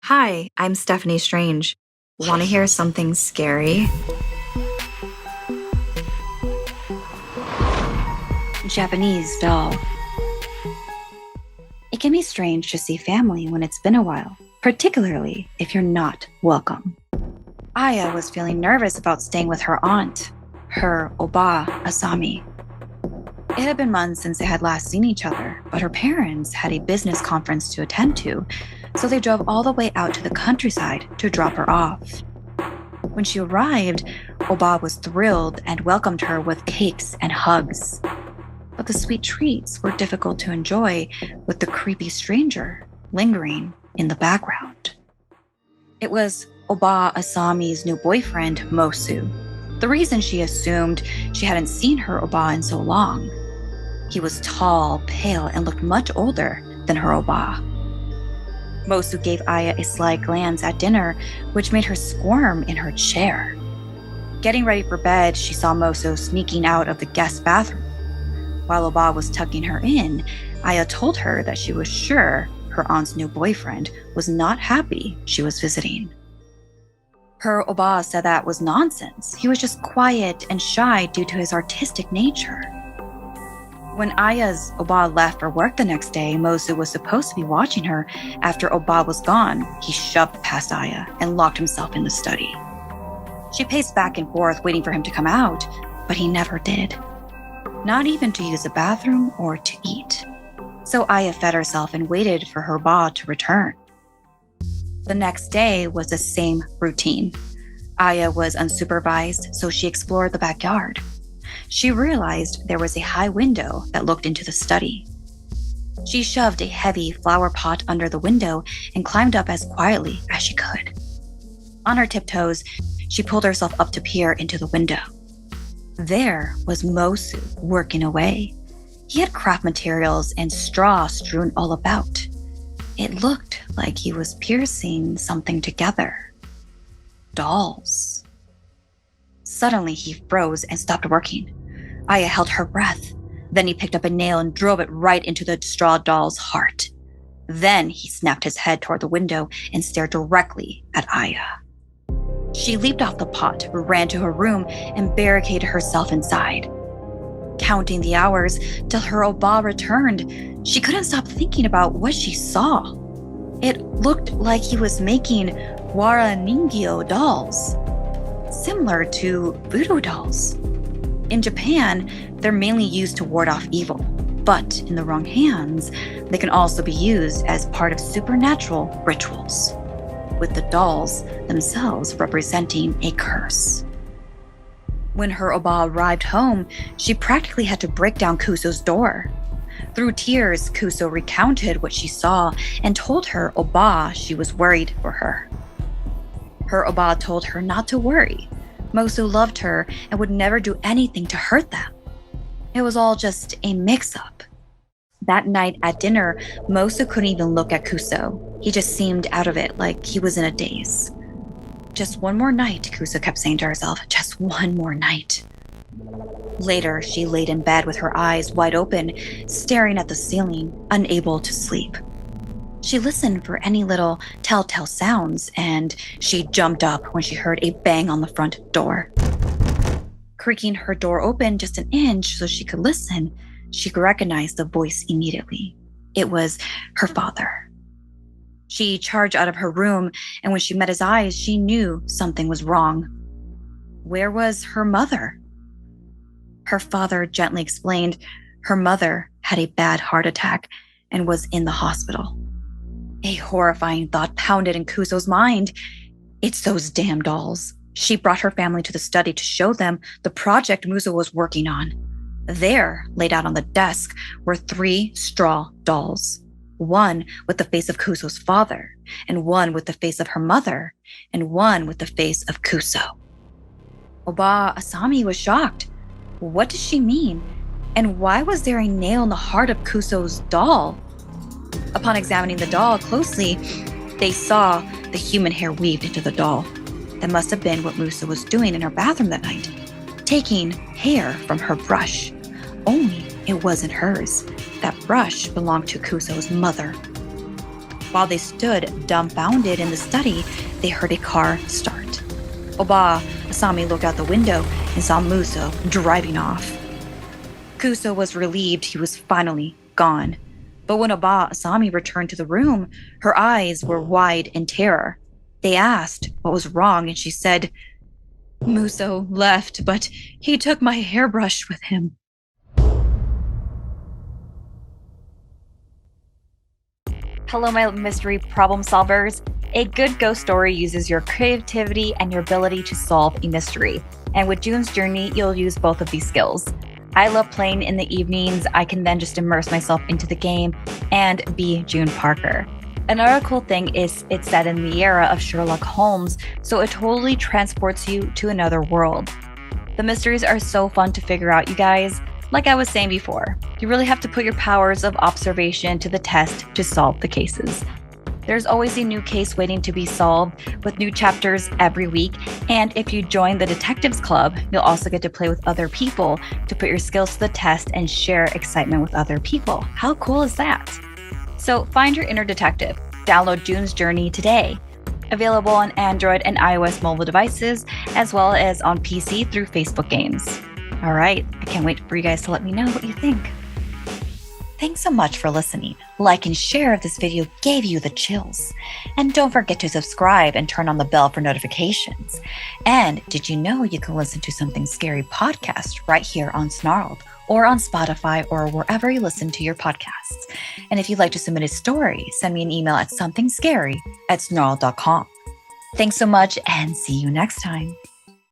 Hi, I'm Stephanie Strange. Want to hear something scary? Japanese doll. It can be strange to see family when it's been a while, particularly if you're not welcome. Aya was feeling nervous about staying with her aunt, her Oba Asami. It had been months since they had last seen each other, but her parents had a business conference to attend to, so they drove all the way out to the countryside to drop her off. When she arrived, Oba was thrilled and welcomed her with cakes and hugs. But the sweet treats were difficult to enjoy with the creepy stranger lingering in the background. It was Oba Asami's new boyfriend, Mosu. The reason she assumed she hadn't seen her Oba in so long. He was tall, pale, and looked much older than her Oba. Mosu gave Aya a sly glance at dinner, which made her squirm in her chair. Getting ready for bed, she saw Mosu sneaking out of the guest bathroom. While Oba was tucking her in, Aya told her that she was sure her aunt's new boyfriend was not happy she was visiting. Her Oba said that was nonsense. He was just quiet and shy due to his artistic nature. When Aya's Oba left for work the next day, Mosu was supposed to be watching her. After Oba was gone, he shoved past Aya and locked himself in the study. She paced back and forth, waiting for him to come out, but he never did. Not even to use the bathroom or to eat. So Aya fed herself and waited for her Oba to return. The next day was the same routine. Aya was unsupervised, so she explored the backyard. She realized there was a high window that looked into the study. She shoved a heavy flower pot under the window and climbed up as quietly as she could. On her tiptoes, she pulled herself up to peer into the window. There was Mosu working away. He had craft materials and straw strewn all about. It looked like he was piercing something together. Dolls. Suddenly, he froze and stopped working. Aya held her breath. Then he picked up a nail and drove it right into the straw doll's heart. Then he snapped his head toward the window and stared directly at Aya. She leaped off the pot, ran to her room, and barricaded herself inside. Counting the hours till her Oba returned, she couldn't stop thinking about what she saw. It looked like he was making wara ningyo dolls, similar to voodoo dolls. In Japan, they're mainly used to ward off evil, but in the wrong hands, they can also be used as part of supernatural rituals, with the dolls themselves representing a curse. When her Oba arrived home, she practically had to break down Kuso's door. Through tears, Kuso recounted what she saw and told her Oba she was worried for her. Her Oba told her not to worry. Mosu loved her and would never do anything to hurt them. It was all just a mix-up. That night at dinner, Mosu couldn't even look at Kuso. He just seemed out of it, like he was in a daze. Just one more night, Kuso kept saying to herself. Just one more night. Later, she laid in bed with her eyes wide open, staring at the ceiling, unable to sleep. She listened for any little telltale sounds, and she jumped up when she heard a bang on the front door. Creaking her door open just an inch so she could listen, she recognized the voice immediately. It was her father. She charged out of her room, and when she met his eyes, she knew something was wrong. Where was her mother? Her father gently explained her mother had a bad heart attack and was in the hospital. A horrifying thought pounded in Kuso's mind. It's those damn dolls. She brought her family to the study to show them the project Musa was working on. There, laid out on the desk, were 3 straw dolls. One with the face of Kuso's father, and one with the face of her mother, and one with the face of Kuso. Oba Asami was shocked. What did she mean? And why was there a nail in the heart of Kuso's doll? Upon examining the doll closely, they saw the human hair weaved into the doll. That must have been what Musa was doing in her bathroom that night, taking hair from her brush. Only it wasn't hers. That brush belonged to Kuso's mother. While they stood dumbfounded in the study, they heard a car start. Oba Asami looked out the window and saw Muso driving off. Kuso was relieved he was finally gone. But when Oba Asami returned to the room, her eyes were wide in terror. They asked what was wrong, and she said, "Muso left, but he took my hairbrush with him." Hello, my mystery problem solvers. A good ghost story uses your creativity and your ability to solve a mystery. And with June's Journey, you'll use both of these skills. I love playing in the evenings. I can then just immerse myself into the game and be June Parker. Another cool thing is it's set in the era of Sherlock Holmes, so it totally transports you to another world. The mysteries are so fun to figure out, you guys. Like I was saying before, you really have to put your powers of observation to the test to solve the cases. There's always a new case waiting to be solved with new chapters every week. And if you join the Detectives Club, you'll also get to play with other people to put your skills to the test and share excitement with other people. How cool is that? So find your inner detective. Download June's Journey today. Available on Android and iOS mobile devices, as well as on PC through Facebook Games. All right, I can't wait for you guys to let me know what you think. Thanks so much for listening. Like and share if this video gave you the chills. And don't forget to subscribe and turn on the bell for notifications. And did you know you can listen to Something Scary podcast right here on Snarled or on Spotify or wherever you listen to your podcasts? And if you'd like to submit a story, send me an email at somethingscary@snarled.com. Thanks so much and see you next time.